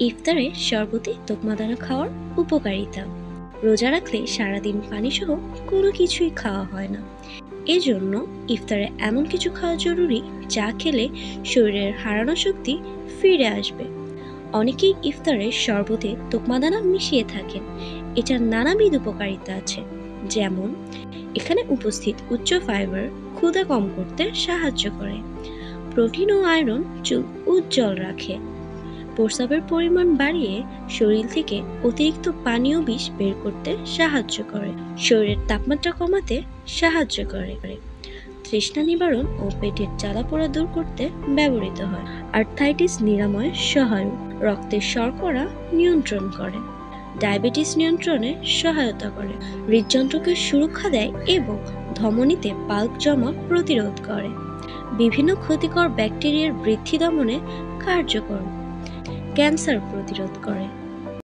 ইফতারে শরবতে তোকমা দানা খাওয়ার উপকারিতা। রোজা রাখলে সারাদিন পানি সহ কোনো কিছুই খাওয়া হয় না। এজন্য ইফতারে এমন কিছু খাওয়া জরুরি যা খেলে শরীরের হারানো শক্তি ফিরে আসবে। অনেকেই ইফতারে শরবতে তোকমা দানা মিশিয়ে থাকেন। এটার নানাবিধ উপকারিতা আছে, যেমন এখানে উপস্থিত উচ্চ ফাইবার ক্ষুধা কম করতে সাহায্য করে, প্রোটিন ও আয়রন চুল উজ্জ্বল রাখে, প্রস্রাবের পরিমাণ বাড়িয়ে শরীর থেকে অতিরিক্ত পানি ও বিষ বের করতে সাহায্য করে, শরীরের তাপমাত্রা কমাতে সাহায্য করে, তৃষ্ণা নিবারণ ও পেটের জ্বালাপোড়া দূর করতে ব্যবহৃত হয়, আর্থ্রাইটিস নিরাময়ে সহায়ক, রক্তের শর্করা নিয়ন্ত্রণ করে, ডায়াবেটিস নিয়ন্ত্রণে সহায়তা করে, হৃদযন্ত্রকে সুরক্ষা দেয় এবং ধমনীতে পাল্প জমা প্রতিরোধ করে, বিভিন্ন ক্ষতিকর ব্যাকটেরিয়ার বৃদ্ধি দমনে কার্যকর, ক্যান্সার প্রতিরোধ করে।